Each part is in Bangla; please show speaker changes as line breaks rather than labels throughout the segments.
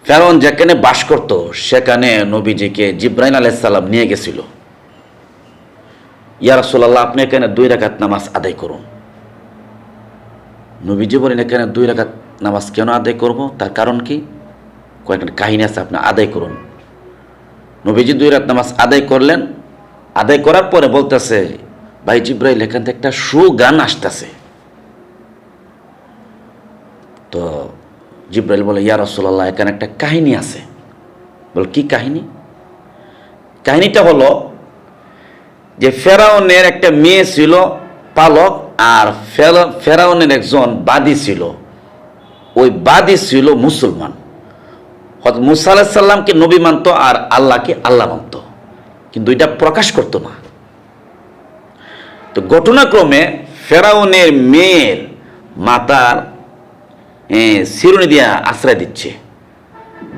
ফেরাউন যেখানে বাস করত সেখানে নবীজিকে জিব্রাইল আলাইহিস সালাম নিয়ে গেছিল। ইয়া রাসূলুল্লাহ, আপনি এখানে 2 রাকাত নামাজ আদায় করুন। নবীজি বলেন, এখানে 2 রাকাত নামাজ কেন আদায় করব? তার কারণ কি? কয়েকটা কাহিনী আছে, আপনি আদায় করুন। নবীজি 2 রাকাত নামাজ আদায় করলেন। আদায় করার পরে বলতেছে, ভাই জিব্রাইল, এখান থেকে একটা সুগান আসতেছে। তো জিব্রাইল বলে, ইয়া রাসূলুল্লাহ, এখানে একটা কাহিনী আছে। বল, কি কাহিনী? কাহিনীটা হলো যে ফেরাউনের একটা মেয়ে ছিল পালক, আর ফেরাউনের একজন বাদী ছিল। ওই বাদী ছিল মুসলমান। হযরত মুসা আলাইহিস সালামকে নবী মানত আর আল্লাহকে আল্লাহ মানত, কিন্তু এটা প্রকাশ করতো না। তো ঘটনাক্রমে ফেরাউনের মেয়ের মাতার শিরুনি দিয়ে আশ্রয় দিচ্ছে।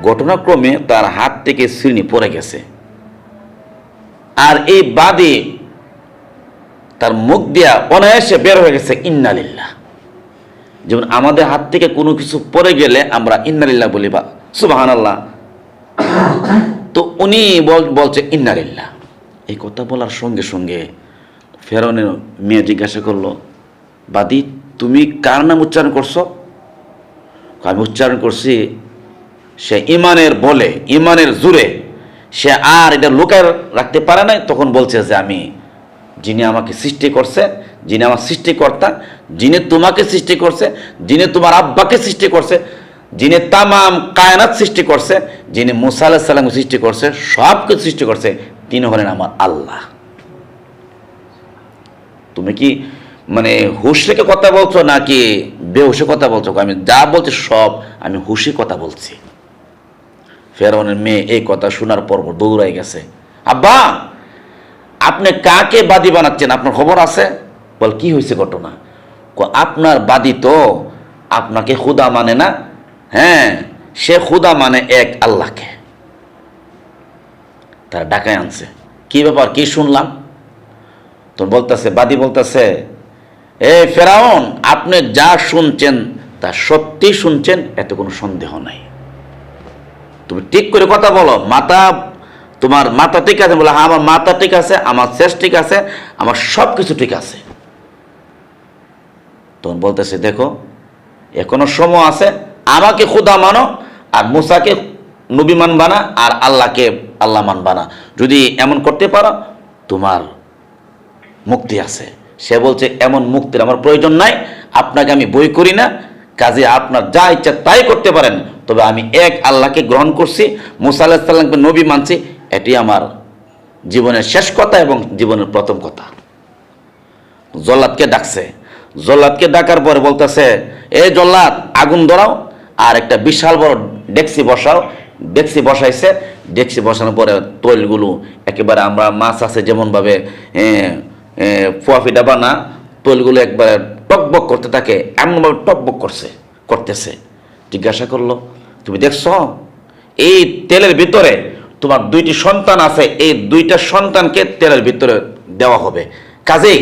ঘটনাক্রমে তার হাত থেকে শিরুনি পড়ে গেছে, আর এই বাদী তার মুখ দিয়া অনায়াসে বের হয়ে গেছে ইন্না লিল্লাহ। যেমন আমাদের হাত থেকে কোনো কিছু পড়ে গেলে আমরা ইন্না লিল্লাহ বলি বা সুবহানাল্লাহ, তো উনি বলছে ইন্না লিল্লাহ। এই কথা বলার সঙ্গে সঙ্গে ফেরাউনের মেয়ে জিজ্ঞাসা করলো, বাদী, তুমি কার নাম উচ্চারণ করছো? আমি উচ্চারণ করছি। সে ইমানের বলে, ইমানের জোরে সে আর এটা লুকায় রাখতে পারে না। তখন বলছে যে আমি, যিনি আমাকে সৃষ্টি করছে, যিনি আমার সৃষ্টিকর্তা, যিনি তোমাকে সৃষ্টি করছে, যিনি তোমার আব্বাকে সৃষ্টি করছে, যিনি তামাম কায়নাত সৃষ্টি করছে, যিনি মুসা আলাইহিস সালামকে সৃষ্টি করছে, সব কিছু সৃষ্টি করছে, তিনি হলেন আমার আল্লাহ। তুমি কি মানে হুশ রেখে কথা বলছো নাকি বেহুশে কথা বলছো? আমি যা বলছি সব আমি হুশি কথা বলছি। ফেরাউনের মেয়ে এই কথা শোনার পর দৌড়াই গেছে, আব্বা, আপনি কাকে বাদী বানাচ্ছেন? আপনার খবর আছে? বল, কি হয়েছে ঘটনা? আপনার বাদী তো আপনাকে খুদা মানে না। হ্যাঁ, সে খুদা মানে এক আল্লাহকে। তারা ডাকায় আনছে। কি ব্যাপার, কি শুনলাম? তো বলতেছে, বাদী বলতেছে, এ ফেরাউন, আপনি যা শুনছেন তা সত্যি শুনছেন, এতে কোনো সন্দেহ নাই। তুমি ঠিক করে কথা বলো, তোমার মাথা ঠিক আছে? বলে, হ্যাঁ, আমার মাথা ঠিক আছে, আমার শেষ ঠিক আছে, আমার সব কিছু ঠিক আছে। তখন বলতেছে, দেখো, এখনো সময় আছে, আমাকে খুদা মানো, আর মুসাকে নবী মানবা না, আর আল্লাহকে আল্লাহ মানবা না। যদি এমন করতে পারো, তোমার মুক্তি আছে। সে বলছে, এমন মুক্তির আমার প্রয়োজন নাই, আপনাকে আমি বই করি না, কাজে আপনার যা ইচ্ছা তাই করতে পারেন, তবে আমি এক আল্লাহকে গ্রহণ করছি, মুসা আলাইহিস সালামকে নবী মানছি, এটি আমার জীবনের শেষ কথা এবং জীবনের প্রথম কথা। জল্লাদকে ডাকছে। জল্লাদকে ডাকার পরে বলতেছে, এ জল্লাদ, আগুন ধরাও, আর একটা বিশাল বড় ডেকসি বসাও। ডেকসি বসাইছে। ডেকসি বসানোর পরে তৈলগুলো একেবারে, আমরা মাছ আছে যেমনভাবে ফুয়াফিটা বানা, তৈলগুলো একবারে টকবক করতে থাকে, এমনভাবে টকবক করতেছে। জিজ্ঞাসা করলো, তুমি দেখছ এই তেলের ভিতরে তোমার 2টি সন্তান আছে, এই 2টা সন্তানকে তেলের ভিতরে দেওয়া হবে, কাজেই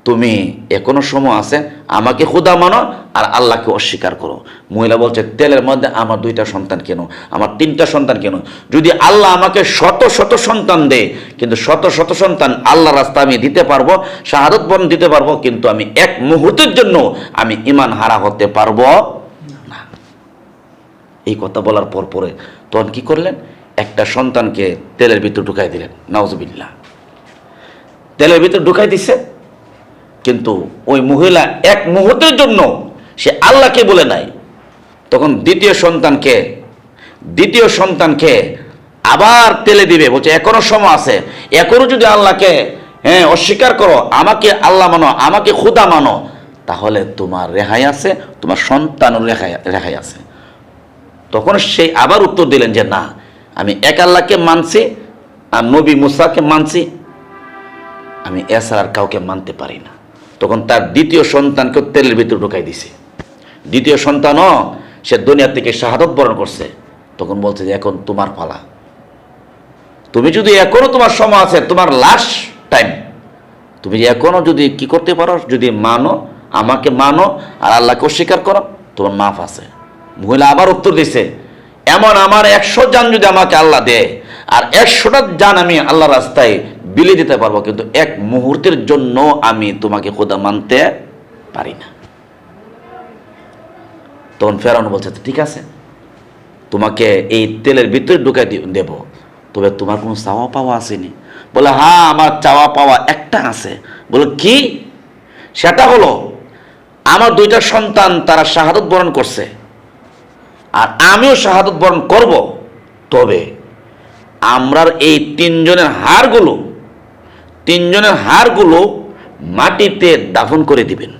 তুমি এখনো সময় আছে, আমাকে খুদা মানো আর আল্লাহকে অস্বীকার করো। মহিলা বলছে, তেলের মধ্যে আমার 2টা সন্তান কেন, আমার 3টা সন্তান কেন? যদি আল্লাহ আমাকে শত শত সন্তান দেয়, কিন্তু শত শত সন্তান আল্লাহর রাস্তা আমি দিতে পারবো, শাহাদত বরণ দিতে পারবো, কিন্তু আমি এক মুহূর্তের জন্য আমি ঈমান হারা হতে পারবো না। এই কথা বলার পরে তখন কি করলেন? একটা সন্তানকে তেলের ভিতর ঢুকাই দিলেন। নাউজুবিল্লাহ। তেলের ভিতর ঢুকাই দিছে, কিন্তু ওই মহিলা এক মুহূর্তের জন্য সে আল্লাহকে বলে নাই। তখন দ্বিতীয় সন্তানকে আবার তেলে দিবে, বলছে এখনো সময় আছে, এখনো যদি আল্লাহকে অস্বীকার করো, আমাকে আল্লাহ মানো, আমাকে খুদা মানো, তাহলে তোমার রেহাই আছে, তোমার সন্তানের রেহাই আছে। তখন সেই আবার উত্তর দিলেন যে না, আমি এক আল্লাহকে মানছি আর নবী মুসাকে মানছি, আমি এছাড়া আর কাউকে মানতে পারি না। তখন তার দ্বিতীয় সন্তানকে তেলের ভিতরে ঢুকাই দিছে। দ্বিতীয় সন্তানও সে দুনিয়া থেকে শাহাদত বরণ করছে। তখন বলছে যে এখন তোমার পালা, তুমি যদি এখনো তোমার সময় আছে, তোমার লাস্ট টাইম, তুমি এখনো যদি কি করতে পারো, যদি মানো, আমাকে মানো আর আল্লাহকে অস্বীকার করো, তোমার মাফ আছে। মহিলা আবার উত্তর দিছে, এমন আমার 100 জান যদি আমাকে আল্লাহ দেয়, আর 100টা জান আমি আল্লাহ রাস্তায় বিলিয়ে দিতে পারবো, কিন্তু এক মুহূর্তের জন্য আমি তোমাকে খোদা মানতে পারি না। তখন ফেরাউন বলছে, ঠিক আছে, তোমাকে এই তেলের ভিতরে ঢুকাই দেব, তবে তোমার কোনো চাওয়া পাওয়া আসেনি? বলে, হ্যাঁ, আমার চাওয়া পাওয়া একটা আছে। বলে, কি? সেটা হলো, আমার 2টা সন্তান তারা শাহাদত বরণ করছে, আর আমিও শাহাদত বরণ করব, তবে আমরার এই 3 জনের হাড়গুলো মাটিতে দাফন করে দিবেন।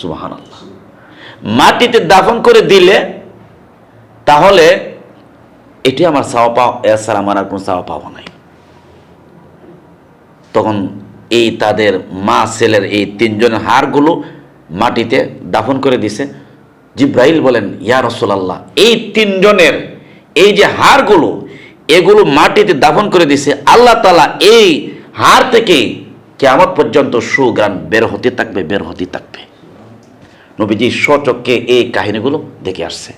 সুবহানাল্লাহ। মাটিতে দাফন করে দিলে তাহলে এটি আমার চাওয়া পাওয়া, এছাড়া আমার আর কোনো চাওয়া পাওয়া নাই। তখন এই তাদের মা ছেলের এই 3 জনের হাড়গুলো মাটিতে দাফন করে দিছে। জিব্রাইল বলেন, ইয়া রাসূলুল্লাহ, এই 3 জনের এই যে হাড়গুলো, এগুলো মাটিতে দাফন করে দিছে, আল্লাহ তাআলা এই হাড় থেকে কিয়ামত পর্যন্ত সুগ্রাণ বের হতে থাকবে। নবীজি স্বচক্ষে এই কাহিনীগুলো দেখে আসছে।